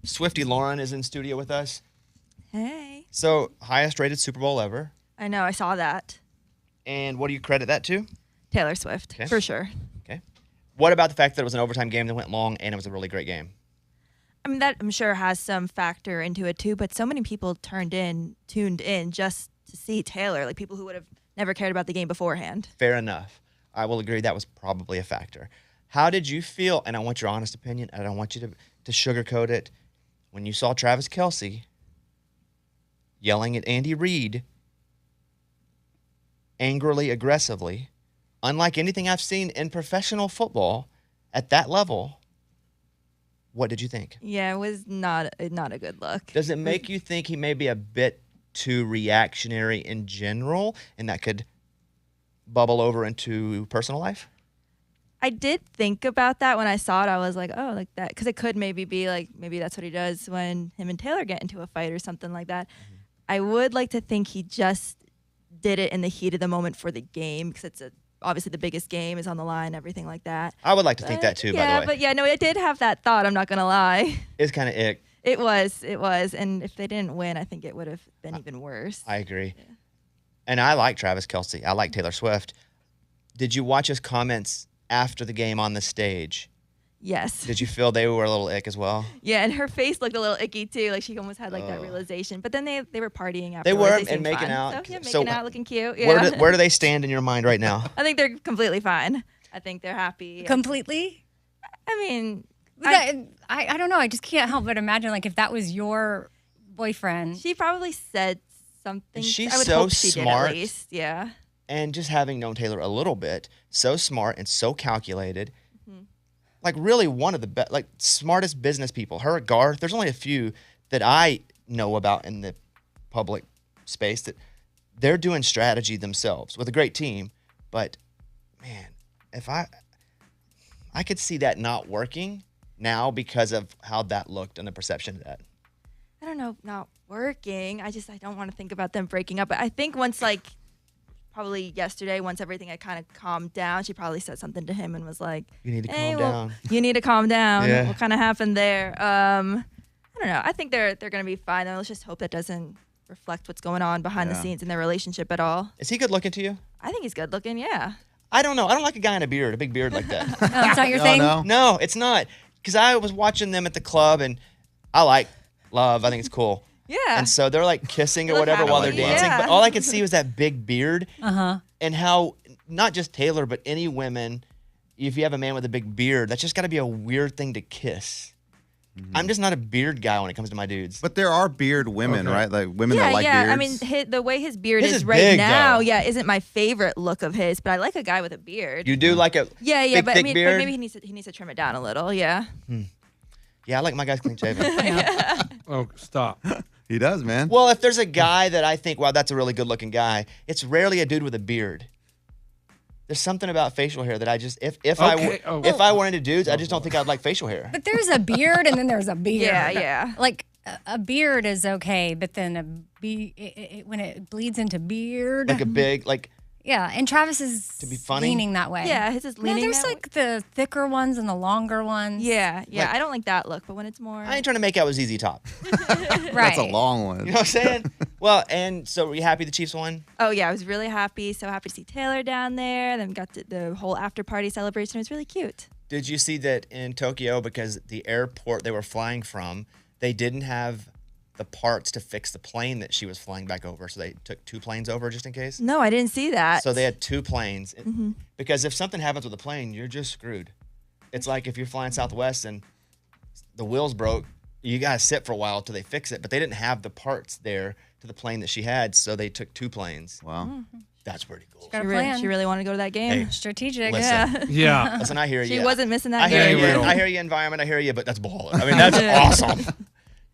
Swifty Lauren is in studio with us. Hey. So, highest rated Super Bowl ever. I know, I saw that. And what do you credit that to? Taylor Swift, for sure. Okay. What about the fact that it was an overtime game that went long and it was a really great game? I mean, that I'm sure has some factor into it too, but so many people tuned in just to see Taylor, like people who would have never cared about the game beforehand. Fair enough. I will agree that was probably a factor. How did you feel, and I want your honest opinion, and I don't want you to sugarcoat it, when you saw Travis Kelce yelling at Andy Reid angrily, aggressively, unlike anything I've seen in professional football at that level? What did you think? Yeah, it was not a good look. Does it make you think he may be a bit too reactionary in general, and that could bubble over into personal life? I did think about that when I saw it. I was like, oh, like that, because it could maybe be like, maybe that's what he does when him and Taylor get into a fight or something like that. Mm-hmm. I would like to think he just did it in the heat of the moment for the game, because it's obviously the biggest game is on the line, everything like that. I would like to think that too, by the way. Yeah, but yeah, no, I did have that thought. I'm not going to lie. It's kind of ick. It was. And if they didn't win, I think it would have been even worse. I agree. Yeah. And I like Travis Kelce. I like Taylor Swift. Did you watch his comments after the game on the stage? Yes. Did you feel they were a little ick as well? Yeah, and her face looked a little icky too. Like she almost had like that realization. But then they were partying afterwards. They were and making out. So, yeah, making out, looking cute. Yeah. Where do they stand in your mind right now? I think they're completely fine. I think they're happy. Completely? I mean, I don't know. I just can't help but imagine, like, if that was your boyfriend. She probably said something. She's I would so hope she smart. did at least. Yeah. And just having known Taylor a little bit, so smart and so calculated. Like really one of the best, like smartest business people. Her, Garth, there's only a few that I know about in the public space that they're doing strategy themselves with a great team. But man, if I could see that not working now because of how that looked and the perception of that. I don't know, not working. I don't want to think about them breaking up. But I think once probably yesterday, once everything had kind of calmed down, she probably said something to him and was like, you need to calm down. You need to calm down. Yeah. What kind of happened there? I don't know. I think they're going to be fine. Let's just hope that doesn't reflect what's going on behind the scenes in their relationship at all. Is he good looking to you? I think he's good looking, yeah. I don't know. I don't like a guy in a beard, a big beard like that. Oh, it's not your thing? No, it's not. Because I was watching them at the club, and I like Love. I think it's cool. Yeah. And so they're like kissing or whatever while they're dancing. Yeah. But all I could see was that big beard. Uh-huh. And how, not just Taylor, but any women, if you have a man with a big beard, that's just got to be a weird thing to kiss. Mm-hmm. I'm just not a beard guy when it comes to my dudes. But there are beard women, right? Like women that like beards. I mean, the way his beard is right big, now, though. Isn't my favorite look of his. But I like a guy with a beard. You do like a big, but thick beard? But maybe he needs to trim it down a little. Yeah. Yeah, I like my guys clean shaven. Oh, stop. He does, man. Well, if there's a guy that I think, wow, that's a really good looking guy, it's rarely a dude with a beard. There's something about facial hair that I just, if I were into dudes, I just don't think I'd like facial hair. But there's a beard and then there's a beard. Yeah. Like a beard is okay, but then when it bleeds into beard. Like a big, like. Yeah, and Travis is to be funny? leaning that way. Yeah, his is leaning there's that like the thicker ones and the longer ones. Yeah. Like, I don't like that look, but when it's more. I ain't trying to make out with ZZ Top. Right. That's a long one. You know what I'm saying? Well, and so were you happy the Chiefs won? Oh, yeah, I was really happy. So happy to see Taylor down there. Then got the whole after party celebration. It was really cute. Did you see that in Tokyo, because the airport they were flying from, they didn't have the parts to fix the plane that she was flying back over, so they took 2 planes over just in case? No, I didn't see that. So they had 2 planes. Because if something happens with a plane, you're just screwed. It's like if you're flying Southwest and the wheels broke, you got to sit for a while till they fix it. But they didn't have the parts there to the plane that she had, so they took 2 planes. Wow. That's pretty cool. Got a plan. She really wanted to go to that game. Hey, Strategic. listen. Yeah. Listen, I hear you. She wasn't missing that I hear game. you. I hear you, environment. I hear you, but that's baller. I mean, that's awesome.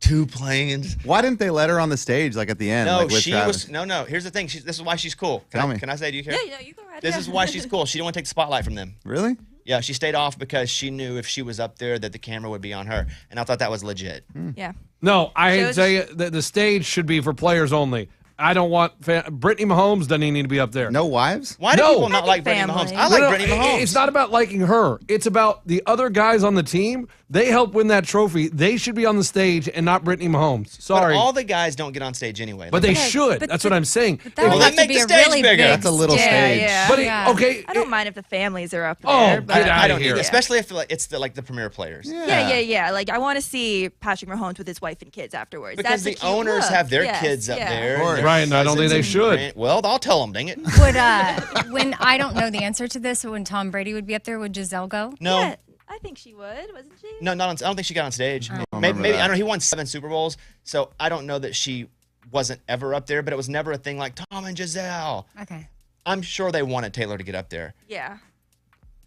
2 planes. Why didn't they let her on the stage like at the end? No, like with she Travis? was. No. Here's the thing. This is why she's cool. Tell me. Can I say? Do you care? Yeah, you go ahead. This is why she's cool. She didn't want to take the spotlight from them. Really? Yeah, she stayed off because she knew if she was up there that the camera would be on her, and I thought that was legit. Yeah. No, I say that the stage should be for players only. I don't want Brittany Mahomes doesn't even need to be up there. No wives? Why do No. people not like Brittany family. Mahomes? I like No, Brittany Mahomes. It's not about liking her. It's about the other guys on the team. They helped win that trophy. They should be on the stage and not Brittany Mahomes. Sorry. But all the guys don't get on stage anyway. But they Yeah, should. but That's what I'm saying. But that would Well, have then to make be the a stage really bigger. big That's a little stage. stage. Yeah. But Yeah. okay. I don't mind if the families are up Oh, there. get but out I of don't here. either, especially if it's the premier players. Yeah. Like I want to see Patrick Mahomes with his wife and kids afterwards. Because That's a the cute owners look. have their Yes, kids up yeah. there. Of course. and their Right, and I don't think cousins they and should. Well, I'll tell them, dang it. Would when I don't know the answer to this, when Tom Brady would be up there, would Giselle go? No. Yeah, I think she would, wasn't she? No, not on, I don't think she got on stage. Maybe remember I that. don't know. He won 7 Super Bowls, so I don't know that she wasn't ever up there. But it was never a thing like Tom and Giselle. Okay. I'm sure they wanted Taylor to get up there, Yeah.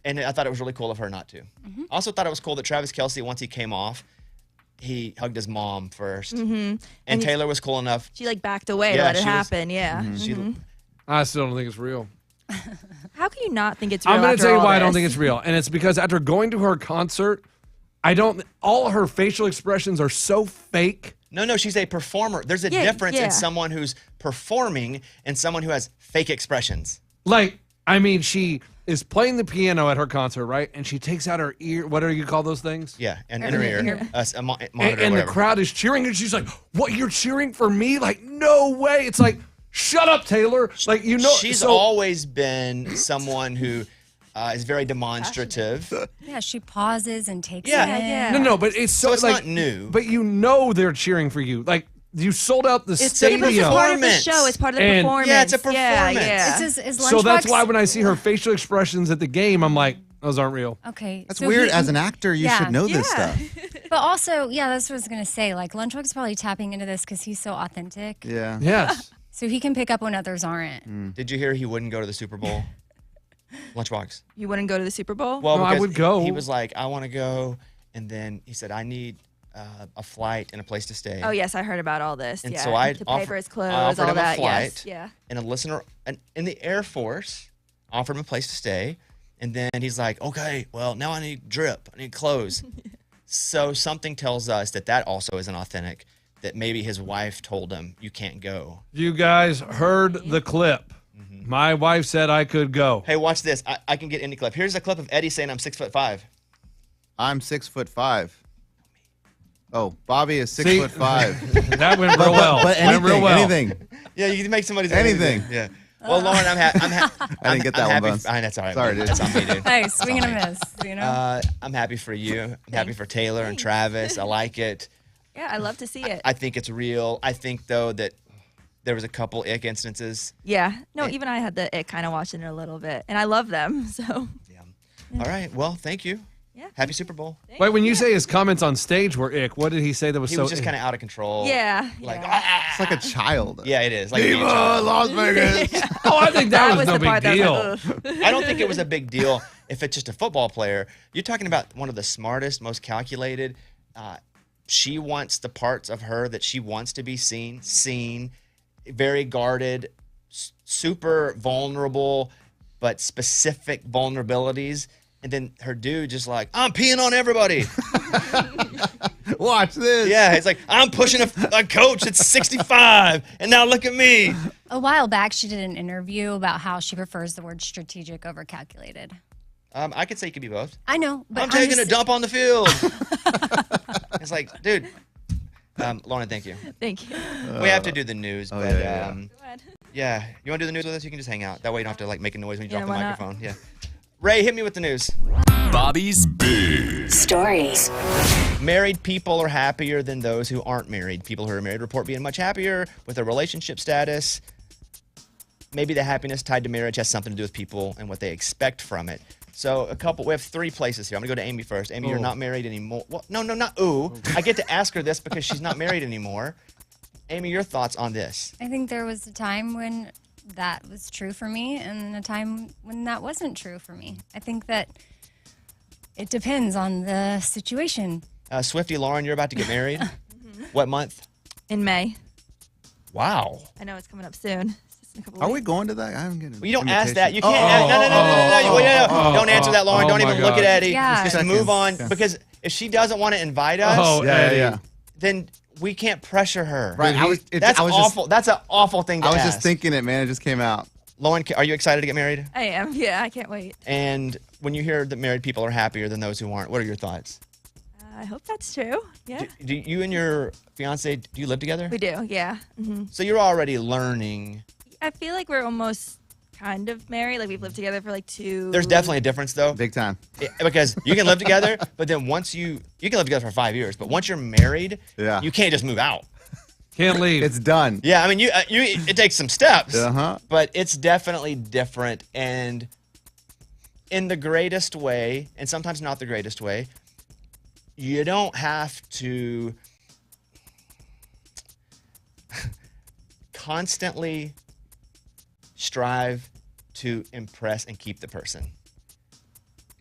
and I thought it was really cool of her not to. Mm-hmm. I also thought it was cool that Travis Kelce, once he came off, he hugged his mom first, and And Taylor was cool enough. She like backed away to Yeah, let it she was- happen. Yeah. She, I still don't think it's real. How can you not think it's real? I'm going to after tell you all why I don't this? think it's real. And it's because after going to her concert, all her facial expressions are so fake. No, she's a performer. There's a Yeah, difference yeah. in someone who's performing and someone who has fake expressions. Like, I mean, she is playing the piano at her concert, right? And she takes out her ear. What do you call those things? Yeah, and in her ear, a monitor, And the whatever. crowd is cheering, and she's like, "What? You're cheering for me? Like, no way!" It's like, "Shut up, Taylor!" Like, you know, She's so- always been someone who is very demonstrative. Yeah, she pauses and takes Yeah. it in. Yeah. No, but it's so, So it's like, not new. But you know they're cheering for you. Like, you sold out the It's a stadium. It's part of the Performance. show. It's part of the And- performance. Yeah, it's a Yeah, performance. yeah. Is So that's Lunchbox- why when I see her facial expressions at the game, I'm like, those aren't real. Okay. That's so weird. he- As an actor, you Yeah. should know this Yeah. stuff. But also, yeah, that's what I was going to say. Like, Lunchbox is probably tapping into this because he's so authentic. Yeah. Yes. So he can pick up when others aren't. Did you hear he wouldn't go to the Super Bowl? Lunchbox. You wouldn't go to the Super Bowl? Well, No, I because would go. He was like, I want to go, and then he said, I need a flight and a place to stay. Oh yes, I heard about all this. And yeah. so I to pay offer- for his I clothes, offered all him a that. flight. Yes. Yeah. And a listener in the Air Force offered him a place to stay. And then he's like, okay, well, now I need drip. I need clothes. So something tells us that also isn't authentic, that maybe his wife told him, you can't go. You guys heard the clip. My wife said I could go. Hey, watch this. I can get any clip. Here's a clip of Eddie saying I'm 6'5". I'm 6'5". Oh, Bobby is See? 6'5". That went real well. But Went real anything, well. anything. Yeah, you can make somebody say Anything. Yeah. Well, Lauren, I'm happy. I didn't get that one, happy. Bones. That's all right. Sorry, man. dude. That's on me, dude. Hey, swing and a miss, you know? I'm happy for you. I'm happy for Taylor and Travis. I like it. Yeah, I love to see it. I think it's real. I think, though, that there was a couple ick instances. yeah. No, And- even I had the it kind of watching it a little bit, and I love them. So Yeah. All right. Well, thank you. Yeah. Happy Super Bowl. Wait, when you say his comments on stage were ick, what did he say that was He so was just ick? kind of out of control. yeah. Like, yeah. It's like a child. yeah, it is. Like being a child. Las Vegas. Oh, I think that, was no the big part that deal. was like, ugh. I don't think it was a big deal if it's just a football player. You're talking about one of the smartest, most calculated. She wants the parts of her that she wants to be seen, very guarded, super vulnerable, but specific vulnerabilities. And then her dude just like, I'm peeing on everybody. Watch this. Yeah, it's like, I'm pushing a coach that's 65, and now look at me. A while back, she did an interview about how she prefers the word strategic over calculated. I could say you could be both. I know, but I'm taking just- a dump on the field. It's like, dude. Lauren, thank you. Thank you. We have to do the news, but yeah. Go ahead. yeah. You want to do the news with us? You can just hang out. That way you don't have to like make a noise when you Yeah, drop the why not? microphone. Yeah. Ray, hit me with the news. Bobby's Big Stories. Married people are happier than those who aren't married. People who are married report being much happier with their relationship status. Maybe the happiness tied to marriage has something to do with people and what they expect from it. So we have 3 places here. I'm gonna go to Amy first. Amy, you're not married anymore. Well, no, not ooh. I get to ask her this because she's not married anymore. Amy, your thoughts on this? I think there was a time when that was true for me and a time when that wasn't true for me. I think that it depends on the situation. Swifty Lauren, you're about to get married. What month? In May. Wow. I know it's coming up soon. It's just in a couple Are we weeks. going to that? I haven't getting. Well, you don't ask that. You can't. No. Don't answer that, Lauren. Oh don't my even look at God. Eddie. Yeah. Just Seconds. move on Yeah. because if she doesn't want to invite us, Oh, Yeah, Eddie. yeah. then we can't pressure her. Right. That's awful. That's an awful thing to I was ask. just thinking it, man. It just came out. Lauren, are you excited to get married? I am. Yeah, I can't wait. And when you hear that married people are happier than those who aren't, what are your thoughts? I hope that's true. Yeah. Do you and your fiance, do you live together? We do. Yeah. Hmm. So you're already learning. I feel like we're almost kind of married. Like we've lived together for like 2. There's definitely a difference though. Big time. Because you can live together, but then once you can live together for 5 years, but once you're married, Yeah. you can't just move out. Can't leave. It's done. Yeah, I mean, it takes some steps, Uh-huh. but it's definitely different, and in the greatest way, and sometimes not the greatest way. You don't have to constantly strive to impress and keep the person,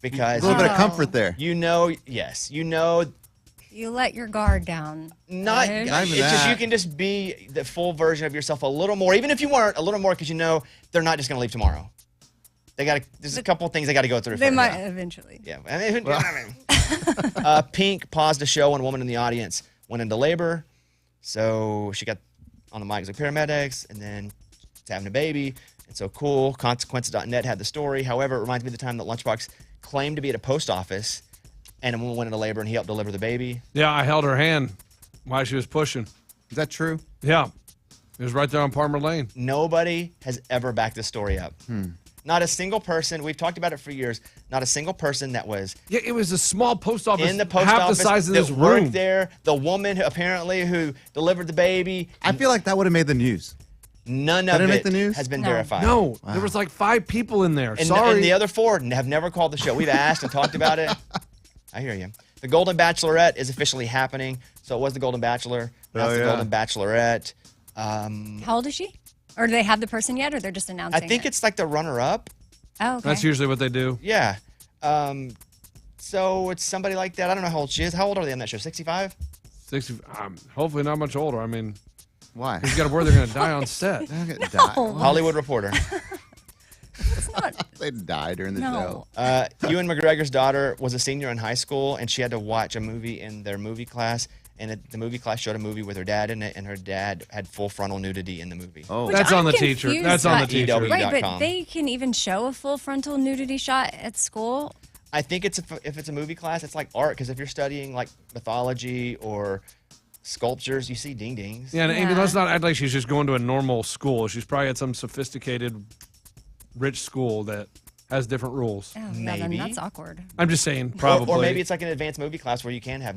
because A little bit of comfort there. yes, You let your guard down. not Right? Not even it's just that. you can just be the full version of yourself a little more, even if you weren't, a little more, because they're not just going to leave tomorrow. There's a couple of things they got to go through. They first. might eventually. Yeah. Pink paused a show when a woman in the audience went into labor. So she got on the mic as a paramedics, and then it's having a baby. And so cool. Consequences.net had the story. However, it reminds me of the time that Lunchbox claimed to be at a post office, and a woman went into labor, and he helped deliver the baby. Yeah, I held her hand while she was pushing. Is that true? Yeah. It was right there on Palmer Lane. Nobody has ever backed this story up. Not a single person. We've talked about it for years. Not a single person that was Yeah, it was a small post office, in the post half office the size of that this worked room. there. The woman who delivered the baby. I feel like that would have made the news. None Did of it it make the news? has been No. verified. No, there was like 5 people in there. And, Sorry. and the other 4 have never called the show. We've asked and talked about it. I hear you. The Golden Bachelorette is officially happening. So it was the Golden Bachelor. Now it's the yeah. Golden Bachelorette. How old is she? Or do they have the person yet, or they're just I announcing think it? it's like the runner-up. Oh, okay. That's usually what they do. Yeah. So it's somebody like that. I don't know how old she is. How old are they on that show? 65? 60. Hopefully not much older. I mean, Why? you got to worry they're going to die on set. They're gonna die. Hollywood Reporter. They die during the No. show. Ewan McGregor's daughter was a senior in high school, and she had to watch a movie in their movie class. And the movie class showed a movie with her dad in it, and her dad had full frontal nudity in the movie. Oh, Which That's on I'm the teacher. confused That's on the by- teacher. EW. Right, .com. but they can even show a full frontal nudity shot at school. I think if it's a movie class, it's like art, because if you're studying like mythology or sculptures, you see ding-dings. Yeah, and Amy, Yeah. let's not act like she's just going to a normal school. She's probably at some sophisticated, rich school that has different rules. Oh, yeah, Maybe. then that's awkward. I'm just saying, probably. Or maybe it's like an advanced movie class where you can have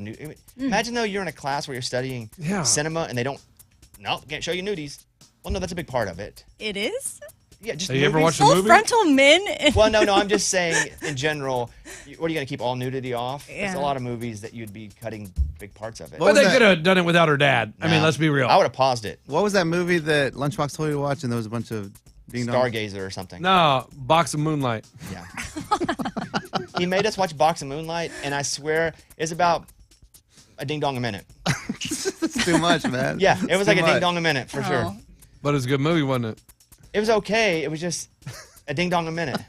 Imagine though you're in a class where you're studying Yeah. cinema and they can't show you nudies. Well, no, that's a big part of it. It is? Yeah, just Have you ever movies. watched a Full movie? frontal men? Well, no, I'm just saying in general. What are you going to keep all nudity off? There's a Yeah. lot of movies that you'd be cutting big parts of it. But was they that? could have done it without her dad. I mean, Nah. let's be real. I would have paused it. what was that movie that Lunchbox told you to watch, and there was a bunch of ding dongs? Stargazer or something. No, Box of Moonlight. Yeah. He made us watch Box of Moonlight, and I swear it's about a ding dong a minute. It's too much, man. Yeah, it It's was too like a ding much. dong a minute for sure. Oh. But it's a good movie, wasn't it? It was okay. It was just a ding dong a minute.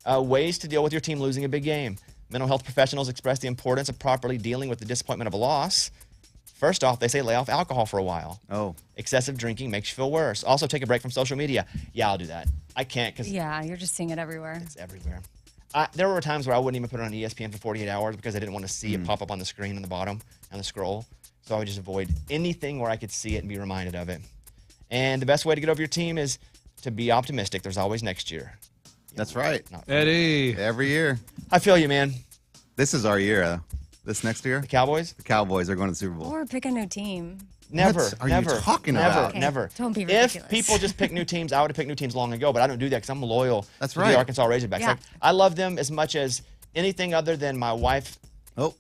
Ways to deal with your team losing a big game. Mental health professionals express the importance of properly dealing with the disappointment of a loss. First off, they say lay off alcohol for a while. Oh, Excessive drinking makes you feel worse. Also, take a break from social media. Yeah, I'll do that. I can't because Yeah, you're just seeing it everywhere. it's everywhere. There were times where I wouldn't even put it on ESPN for 48 hours because I didn't want to see it pop up on the screen on the bottom on the scroll. So I would just avoid anything where I could see it and be reminded of it. And the best way to get over your team is to be optimistic. There's always next year. that's right. Eddie. Every year. I feel you, man. This is our year. This next year, The Cowboys? the Cowboys are going to the Super Bowl. Or pick a new team. Never. What are you never. talking never, about? Okay, Never. don't be If ridiculous. people just pick new teams, I would have picked new teams long ago, but I don't do that because I'm loyal That's to right. the Arkansas Razorbacks. Yeah. Like, I love them as much as anything other than my wife Oh,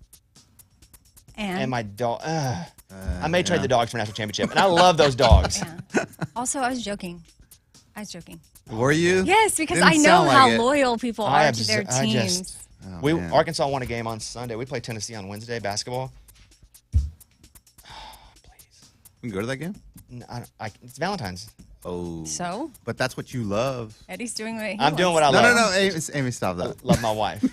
and my dog. I may trade yeah. the dogs for a national championship, and I love those dogs. Yeah. Also, I was joking. were you? Yes, because Didn't I know sound like how it. loyal people I are to their I teams. just- Oh, man. Arkansas won a game on Sunday. We play Tennessee on Wednesday basketball. Please, We can go to that game. it's Valentine's. Oh, So, but that's what you love. Eddie's doing what he I'm doing wants. what I No, love. no, no, Amy, stop that. Love my wife.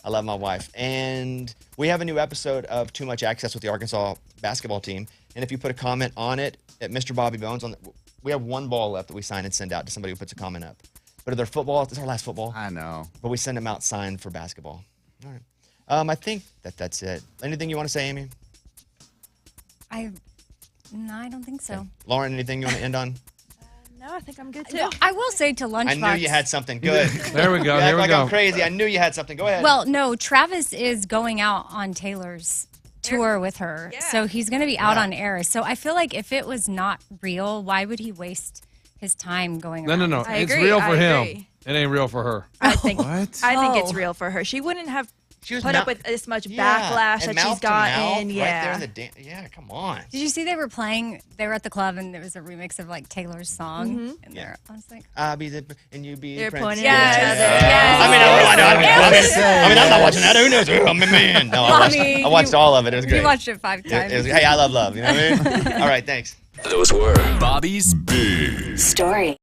I love my wife. And we have a new episode of Too Much Access with the Arkansas basketball team. And if you put a comment on it at Mr. Bobby Bones, we have one ball left that we sign and send out to somebody who puts a comment up. But if they're football, this is our last football. I know. But we send them out signed for basketball. All right. I think that's it. Anything you want to say, Amy? No, I don't think so. Okay. Lauren, anything you want to end on? No, I think I'm good too. Well, I will say to Lunchbox. I knew you had something. Good. There we go. You act There we like go. I'm crazy. I knew you had something. Go ahead. Well, no, Travis is going out on Taylor's tour with her. Yeah. So he's going to be out on air. So I feel like if it was not real, why would he waste his time going around? No. I It's agree, real for I him. agree. It ain't real for her. I think What? I think Oh. it's real for her. She wouldn't have She was put up with this much backlash and that she's mouth to mouth gotten. Right Yeah. there in the yeah, come on. Did you see they were at the club and there was a remix of like Taylor's song? And Yeah. I was like, I'll be the and you be They're the prince. pointing Yes. at each other. Yes. I mean, I'm not watching that. Who knows? I'm a man. No, I watched all of it. It was great. you watched it 5 times. Hey, I love love. You know what I mean? All right, thanks. Those were Bobby's Big Story.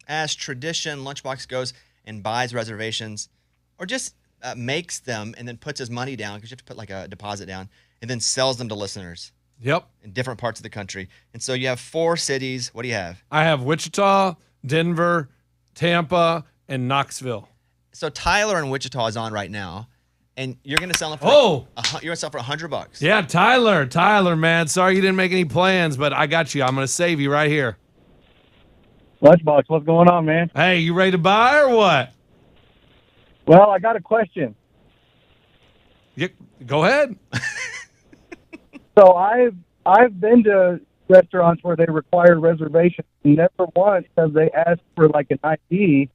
as tradition, Lunchbox goes and buys reservations or just makes them and then puts his money down because you have to put like a deposit down and then sells them to listeners. Yep. In different parts of the country. And so you have 4 cities. What do you have? I have Wichita, Denver, Tampa, and Knoxville. So Tyler in Wichita is on right now, and you're going to sell him for you're going to sell for $100. Yeah, Tyler, man. Sorry you didn't make any plans, but I got you. I'm going to save you right here. Lunchbox, what's going on, man? Hey, you ready to buy or what? Well, I got a question. Go ahead. So I've been to restaurants where they require reservations. Never once have they asked for like an ID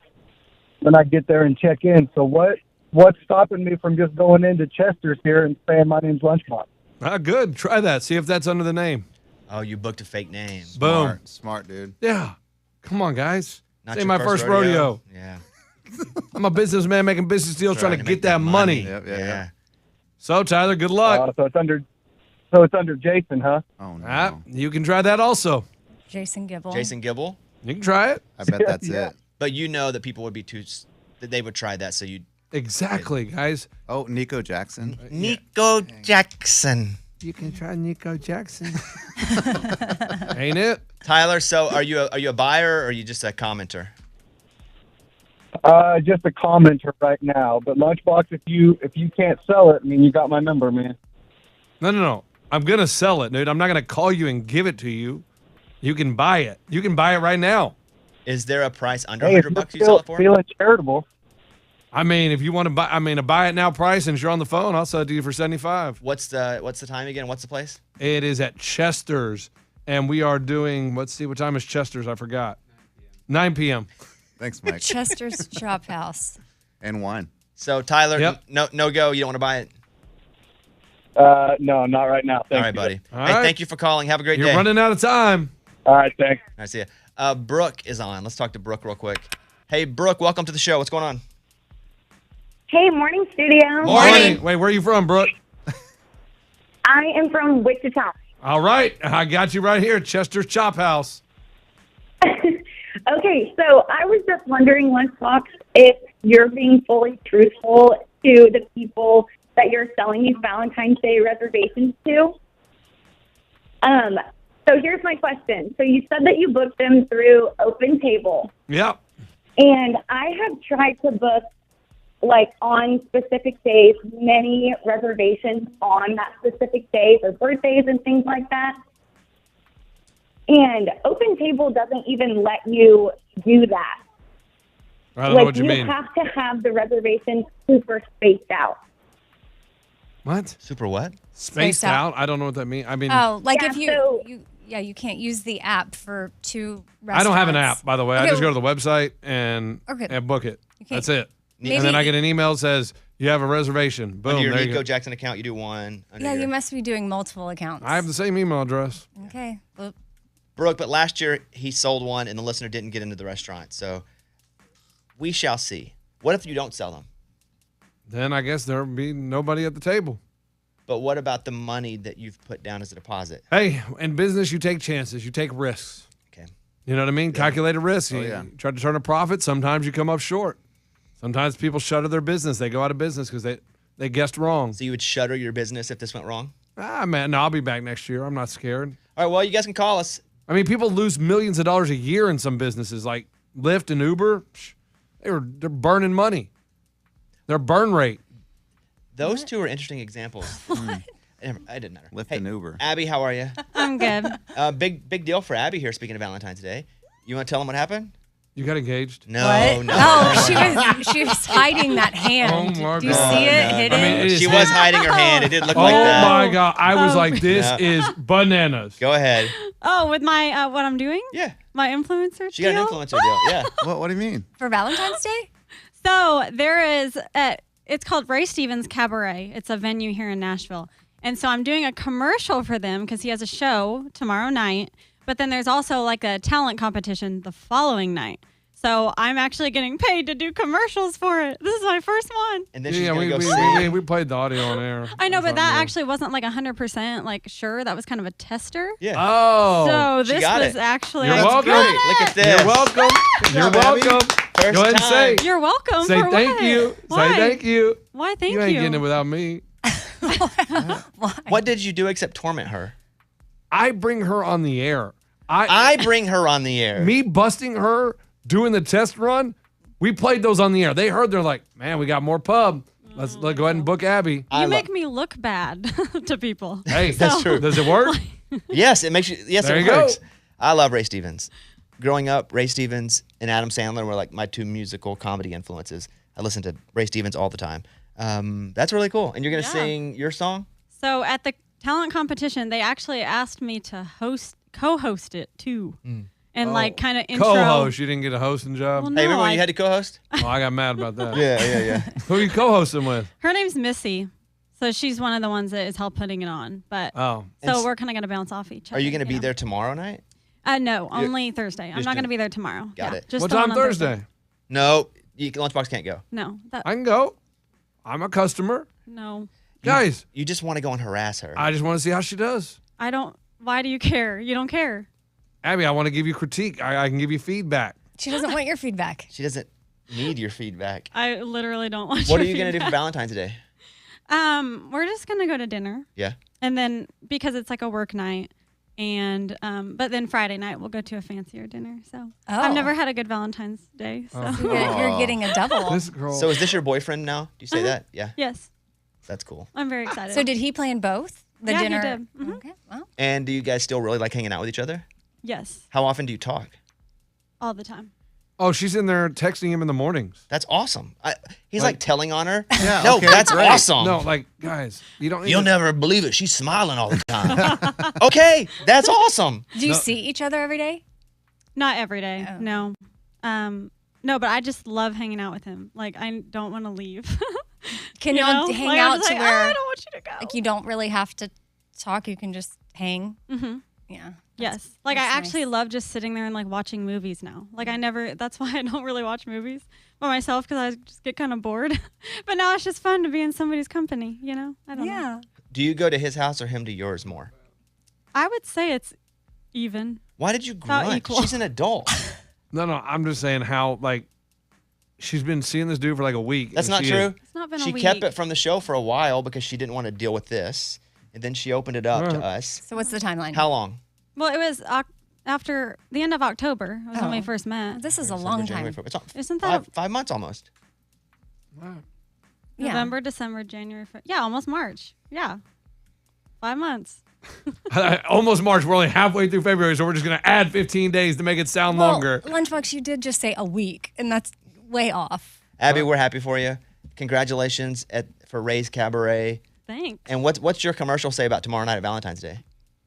when I get there and check in. So what's stopping me from just going into Chester's here and saying my name's Lunchbox? Good. Try that. See if that's under the name. Oh, you booked a fake name. Boom. Smart, dude. Yeah. Come on, guys. Not This ain't your my first rodeo. Yeah. I'm a businessman making business deals trying to get that money. Yeah. So, Tyler, good luck. So it's under Jason, huh? Oh, no. You can try that also. Jason Gibble. Jason Gibble. You can try it. I bet that's it. But you know that people would be that they would try that, so you'd. Exactly, guys. Oh, Nico Jackson. Nico Jackson. You can try Nico Jackson. Ain't it? Tyler, so are you a buyer or are you just a commenter? Just a commenter right now. But Lunchbox, if you can't sell it, I mean, you got my number, man. No. I'm going to sell it, dude. I'm not going to call you and give it to you. You can buy it. You can buy it right now. Is there a price under Hey, if $100 you're you sell it for? feeling charitable. I mean, if you want to buy, a buy it now price, and if you're on the phone, I'll sell it to you for $75. What's the time again? What's the place? It is at Chester's, and we are doing. Let's see, what time is Chester's? I forgot. 9 p.m. Thanks, Mike. Chester's Chop House. And wine. So Tyler, Yep. no go. You don't want to buy it. No, not right now. Thank All right, you. buddy. All Hey, right. thank you for calling. Have a great You're day. running out of time. All right, thanks. All right, see ya. Brooke is on. Let's talk to Brooke real quick. Hey, Brooke, welcome to the show. What's going on? Hey, morning, studio. Morning. Wait, where are you from, Brooke? I am from Wichita. All right, I got you right here, Chester's Chop House. Okay, so I was just wondering, Lunchbox, if you're being fully truthful to the people that you're selling these Valentine's Day reservations to. So here's my question. So you said that you booked them through Open Table. Yep. And I have tried to book, like, on specific days, many reservations on that specific day for birthdays and things like that. And Open Table doesn't even let you do that. I don't know what you you mean. have to have the reservation super spaced out. What? Super what? Spaced out? I don't know what that means. I mean, Oh, like Yeah, if so- you can't use the app for 2 restaurants. I don't have an app, by the way. I Okay, just go to the website and Okay. book it. You can't- That's it. Maybe- And then I get an email that says, you have a reservation. Boom, Under your there you Nico go. Jackson account, you do one. Under Yeah, your... you must be doing multiple accounts. I have the same email address. Okay. Well, Brooke, but last year he sold one and the listener didn't get into the restaurant. So we shall see. What if you don't sell them? Then I guess there'll be nobody at the table. But what about the money that you've put down as a deposit? Hey, in business, you take chances. You take risks. Okay. You know what I mean? Calculated risk. You yeah. try to turn a profit. Sometimes you come up short. Sometimes people shutter their business. They go out of business because they guessed wrong. So you would shutter your business if this went wrong? Man, no, I'll be back next year. I'm not scared. All right, well, you guys can call us. I mean, people lose millions of dollars a year in some businesses like Lyft and Uber. They're burning money. Their burn rate. Those two are interesting examples. It didn't matter. Lyft Hey, and Uber. Abby, how are you? I'm good. Big deal for Abby here, speaking of Valentine's Day. You want to tell them what happened? You got engaged. No, what? no. Oh, she was hiding that hand. Oh, my Do you God. see it No, hidden? I mean, it is She was hiding her hand. It did look Oh like that. my God. I was like, this Yeah. is bananas. Go ahead. Oh, with my what I'm doing? Yeah. My influencer She got an deal? influencer deal. Yeah. What do you mean? For Valentine's Day? So there is it's called Ray Stevens Cabaret. It's a venue here in Nashville. And so I'm doing a commercial for them because he has a show tomorrow night. But then there's also like a talent competition the following night. So I'm actually getting paid to do commercials for it. This is my first one. And then she's gonna go sing. we played the audio on air. I know, but that actually wasn't like 100% like sure. That was kind of a tester. Yeah. Oh. So She this got was it. actually. You're I welcome. got Great. Look it. at this. You're welcome. You're welcome. First Go ahead and say. time. You're welcome. Say for thank what? you. Why? Say thank you. Why? Thank you. You ain't getting it without me. What did you do except torment her? I bring her on the air. I bring her on the air. Me busting her, doing the test run, we played those on the air. They heard, they're like, man, we got more pub. Let's go ahead and book Abby. You make me look bad to people. Hey, That's true. Does it work? Yes, it makes you. Yes, There it you go. works. I love Ray Stevens. Growing up, Ray Stevens and Adam Sandler were like my two musical comedy influences. I listen to Ray Stevens all the time. That's really cool. And you're gonna sing your song? So at the talent competition, they actually asked me to co-host it too, and like kind of intro. Co-host. You didn't get a hosting job? Well, Hey, no, remember when you had to co-host? Oh, I got mad about that. Yeah. Who are you co-hosting with? Her name's Missy, so she's one of the ones that is help putting it on. But Oh. so we're kind of gonna bounce off each other. Are you gonna be there tomorrow night? No, only Thursday. I'm just not doing- gonna be there tomorrow. Got it. Just What the one time on Thursday? No, Lunchbox can't go. No, I can go. I'm a customer. no. Guys, You just want to go and harass her. I just want to see how she does. I don't. Why do you care? You don't care. Abby, I want to give you critique. I can give you feedback. She doesn't want your feedback. She doesn't need your feedback. I literally don't want. What your are you gonna do for feedback. Valentine's Day? We're just gonna go to dinner, Yeah. and then because it's like a work night, and but then Friday night we'll go to a fancier dinner. So I've never had a good Valentine's Day. So You're getting a double. This girl. So is this your boyfriend now? Do you say that? Yeah. yes, That's cool. I'm very excited. So did he plan both? The Yeah, he dinner. did. Mhm. Okay. Well, And do you guys still really like hanging out with each other? Yes, How often do you talk? all the time. Oh, she's in there texting him in the mornings. That's awesome. He's Like- like telling on her. Yeah, No, okay, that's great. awesome. No, like, guys, you don't need You'll to- never believe it. She's smiling all the time. Okay, that's awesome. do you see each other every day? Not every day. Oh. No. No, but I just love hanging out with him. Like I don't want to leave. Can You y'all know? hang Like, I'm out just to like, where I don't want you to go. like you don't really have to talk? You can just hang. Mhm. Yeah. Yes. Like I that's actually nice. love just sitting there and like watching movies now. Like I never, that's why I don't really watch movies by myself because I just get kind of bored. But now it's just fun to be in somebody's company, you know? I don't know. Yeah. Do you go to his house or him to yours more? I would say it's even. Why did you About grunt? equal. She's an adult. No, I'm just saying how, like, she's been seeing this dude for like a week. That's and not she true. It's not been a She week. kept it from the show for a while because she didn't want to deal with this. And then she opened it up to us. So what's the timeline? How long? Well, it was after the end of October was when we first met. This is a long January, time. February. It's not Isn't that 5 months almost. Yeah. November, December, January, yeah, almost March. Yeah. 5 months. Almost March. We're only halfway through February, so we're just going to add 15 days to make it sound Well, longer. Lunchbox, you did just say a week, and that's way off. Abby, we're happy for you. Congratulations for Ray's Cabaret. Thanks. And what's your commercial say about tomorrow night at Valentine's Day?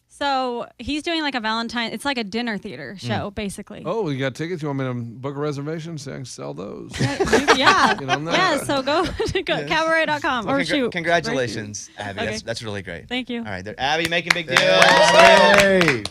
So he's doing like a Valentine. It's like a dinner theater show, basically. Oh, you got tickets? You want me to book a reservation so I can sell those? Yeah. Get on that. Yeah. So go to cabaret.com Well, or shoot. Congratulations, Abby. Okay. That's really great. Thank you. All right, Abby making big deals. Hey.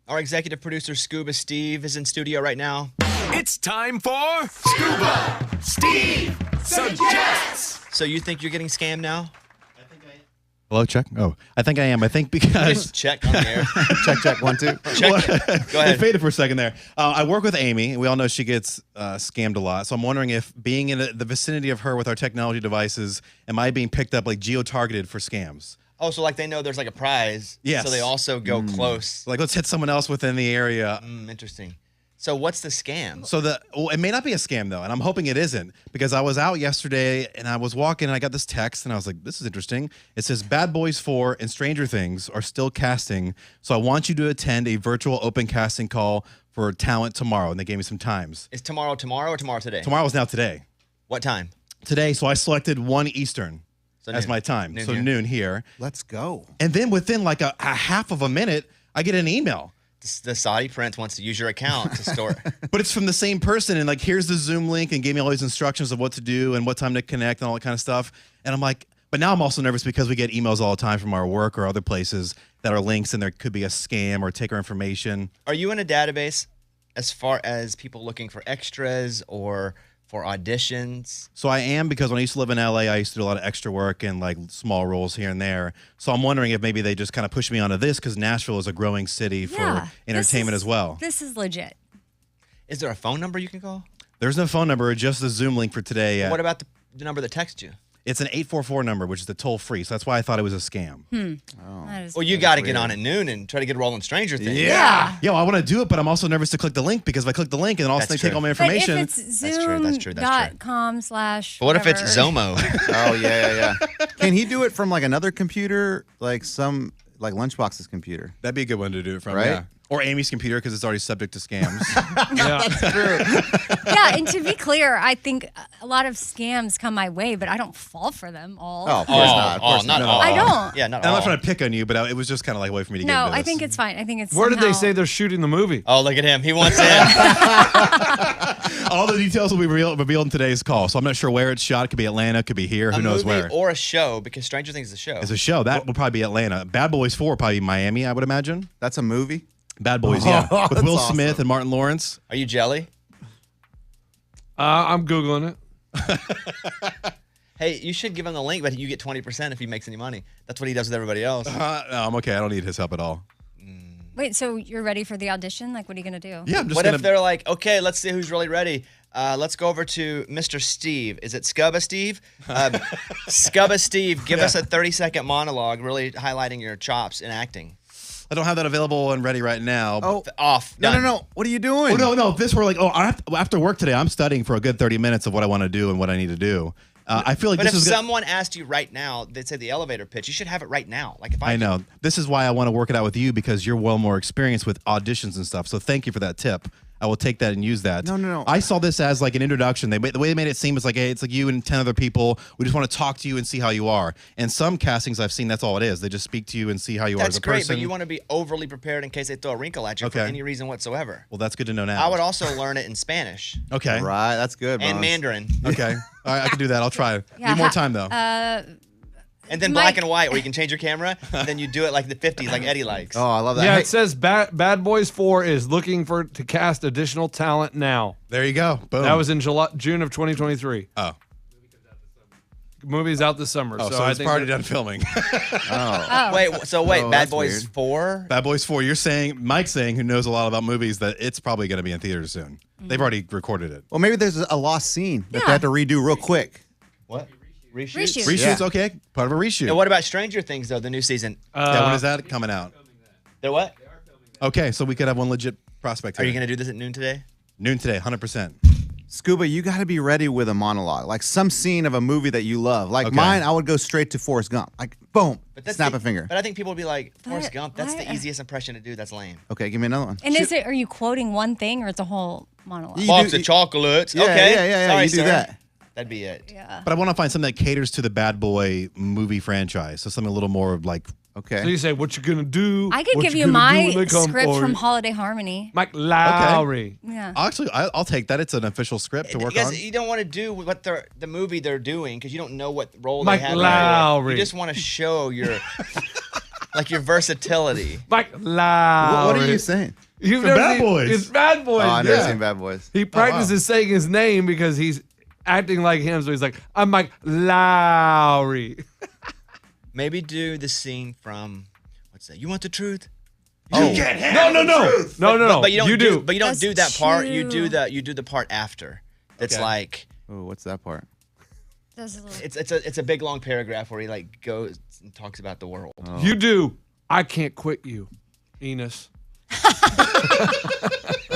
Our executive producer, Scuba Steve, is in studio right now. It's time for Scuba Steve Suggests. So you think you're getting scammed now? Hello, check. Oh, I think I am. I think because Just check on the air. check 1 2. Check. Go ahead. It faded for a second there. I work with Amy. We all know she gets scammed a lot. So I'm wondering if being in the vicinity of her with our technology devices, am I being picked up like geo-targeted for scams? Oh, so like they know there's like a prize. Yes. So they also go close. Like let's hit someone else within the area. Interesting. So what's the scam? So it may not be a scam though, and I'm hoping it isn't, because I was out yesterday and I was walking and I got this text and I was like, this is interesting. It says Bad Boys 4 and Stranger Things are still casting, so I want you to attend a virtual open casting call for talent tomorrow. And they gave me some times. Is tomorrow or tomorrow today? Tomorrow is now today. What time? Today, so I selected 1 Eastern as my time. Noon so here. noon here. Let's go. And then within like a half of a minute, I get an email. The Saudi prince wants to use your account to store. But it's from the same person, and like, here's the Zoom link, and gave me all these instructions of what to do and what time to connect and all that kind of stuff. And I'm like, but now I'm also nervous because we get emails all the time from our work or other places that are links, and there could be a scam or take our information. Are you in a database as far as people looking for extras or for auditions? So I am, because when I used to live in LA, I used to do a lot of extra work and like small roles here and there. So I'm wondering if maybe they just kind of push me onto this, because Nashville is a growing city for entertainment as well. This is legit. Is there a phone number you can call? There's no phone number, just the Zoom link for today. What about the number that texts you? It's an 844 number, which is the toll free. So that's why I thought it was a scam. Well, you got to get on at noon and try to get rolling Stranger Things. Yeah, well, I want to do it, but I'm also nervous to click the link, because if I click the link and then all of a sudden they take all my information. But if it's That's true. zoom.com/ But what if it's Zomo? Oh, yeah. Can he do it from like another computer, like Lunchbox's computer? That'd be a good one to do it from, Right? yeah. Or Amy's computer, because it's already subject to scams. That's true. Yeah, and to be clear, I think a lot of scams come my way, but I don't fall for them all. Oh, of course not. Of course not not. all. I don't. Yeah, not I'm all. not trying to pick on you, but it was just kind of like a way for me to get No, into I this. think it's fine. I think it's Where did they somehow- say they're shooting the movie? Oh, look at him. He wants in. All the details will be revealed in today's call, so I'm not sure where it's shot. It could be Atlanta, it could be here, A who knows movie where. or a show, because Stranger Things is a show. It's a show. That will probably be Atlanta. Bad Boys 4 will probably be Miami, I would imagine. That's a movie? Bad Boys, yeah. With That's Will awesome. Smith and Martin Lawrence. Are you jelly? I'm Googling it. Hey, you should give him the link, but you get 20% if he makes any money. That's what he does with everybody else. No, I'm okay. I don't need his help at all. Wait, so you're ready for the audition? Like, what are you going to do? Yeah, I'm just What gonna... if they're like, okay, let's see who's really ready. Let's go over to Mr. Steve. Is it Scuba Steve? Scuba Steve, give us a 30-second monologue really highlighting your chops in acting. I don't have that available and ready right now. Oh, Off. no. Done. What are you doing? Oh, no. If this were like, after work today, I'm studying for a good 30 minutes of what I want to do and what I need to do. I feel like But this if is someone asked you right now, they'd say the elevator pitch, you should have it right now. Like if I know. This is why I want to work it out with you, because you're well more experienced with auditions and stuff. So thank you for that tip. I will take that and use that. No. I saw this as like an introduction. The way they made it seem is like, hey, it's like you and 10 other people. We just want to talk to you and see how you are. And some castings I've seen, that's all it is. They just speak to you and see how you are as That's a great, person. but you want to be overly prepared in case they throw a wrinkle at you for any reason whatsoever. Well, that's good to know now. I would also learn it in Spanish. Okay. Right, that's good, And Bones. Mandarin. Okay. All right, I can do that. I'll try. Yeah, Need more time, though. And then black and white, where you can change your camera, and then you do it like the 50s, like Eddie likes. Oh, I love that. Yeah, Hey, it says Bad Boys 4 is looking to cast additional talent now. There you go. Boom. That was in June of 2023. Oh. Movie's out this summer. Oh, so I it's think already that- done filming. Wait, Oh, Bad that's Boys weird. 4? Bad Boys 4. You're saying, Mike's saying, who knows a lot about movies, that it's probably going to be in theaters soon. They've already recorded it. well, maybe there's a lost scene that Yeah. they have to redo real quick. What? Reshoot. Reshoots, Yeah. okay. Part of a reshoot. And what about Stranger Things, though, the new season? Yeah, when is that coming out? They're what? Okay, so we could have one legit prospect Are here. you going to do this at noon today? Noon today, 100%. Scuba, you got to be ready with a monologue, like some scene of a movie that you love. Like Okay. mine, I would go straight to Forrest Gump. Like, boom, snap a finger. But I think people would be like, Forrest But Gump, that's why- the easiest impression to do. That's lame. Okay, give me another one. And are you quoting one thing or it's a whole monologue? You Box do- of chocolates. Yeah, okay. yeah, Sorry, you do sir. that. That'd be it. Yeah. But I want to find something that caters to the Bad Boy movie franchise. So something a little more like, Okay. So you say, what you gonna do? I could What give you gonna do my when they come script for from you? Holiday Harmony. Mike Lowry. Yeah. actually, I'll take that. It's an official script to work Because on. you don't want to do what the movie they're doing because you don't know what role Mike they have. Lowry. You just want to show your. Like your versatility. Mike Lowry. What are you saying? You've From never Bad seen, Boys. It's Bad Boys. Oh, I've never yeah. seen Bad Boys. He practices saying his name because he's acting like him. So he's like, I'm Mike Lowry. Maybe do the scene from what's that? You want the truth? No. But you don't do. But you don't That's do that part. You true. do the part after. That's Okay. like Oh, what's that part? Does a little. it's a big long paragraph where he like goes and talks about the world. Oh. You do. I can't quit you, Enos. Is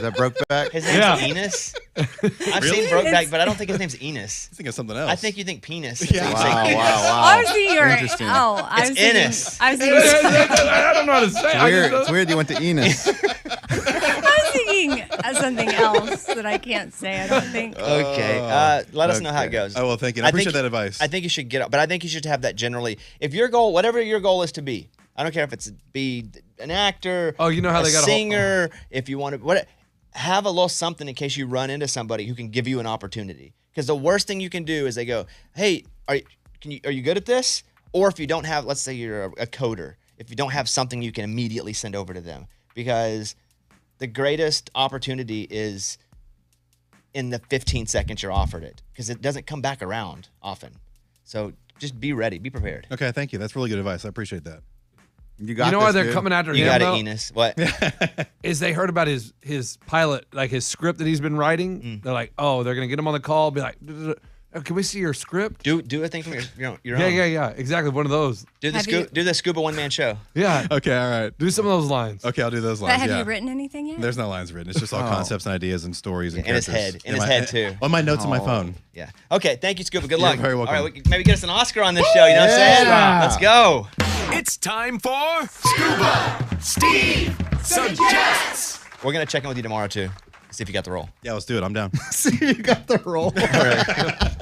that Brokeback? His name's Yeah. Enos. I've seen Brokeback, but I don't think his name's Enos. I think of something else. I think you think penis. Yeah. Wow. I was thinking you're. Interesting. Oh, I was It's thinking. Ennis. I was thinking. I don't know how to say it. It's weird. It's weird you went to Enos. I was thinking of something else that I can't say. I don't think. Okay. Let us know how it goes. Oh, well, thank you. I appreciate that advice. I think you should get up, but I think you should have that generally. If your goal, whatever your goal is to be, I don't care if it's be an actor. Oh, you know how a they got singer. If you want to, have a little something in case you run into somebody who can give you an opportunity. Because the worst thing you can do is they go, "Hey, are you good at this?" Or if you don't have, let's say you're a coder, if you don't have something you can immediately send over to them, because the greatest opportunity is in the 15 seconds you're offered it, because it doesn't come back around often. So just be ready, be prepared. Okay, thank you. That's really good advice. I appreciate that. You got You know this, why they're dude. coming after You him, got it, though? Enos. What? Is they heard about his pilot, like his script that he's been writing. They're like, oh, they're going to get him on the call, be like, can we see your script? Do a thing from your own. Yeah. Exactly. One of those. Do the Scuba one-man show. Yeah. Okay, all right. Do some of those lines. Okay, I'll do those But lines. have yeah. you written anything yet? There's no lines written. It's just all concepts and ideas and stories and In his characters. head. In his head, too. On my notes on my phone. Yeah. Okay, thank you, Scuba. Good You're luck. very welcome. All right, maybe get us an Oscar on this show. You know what I'm saying? Let's go. It's time for Scuba Steve Suggests. We're going to check in with you tomorrow, too. See if you got the role. Yeah, let's do it. I'm down. See, you got the role. All right.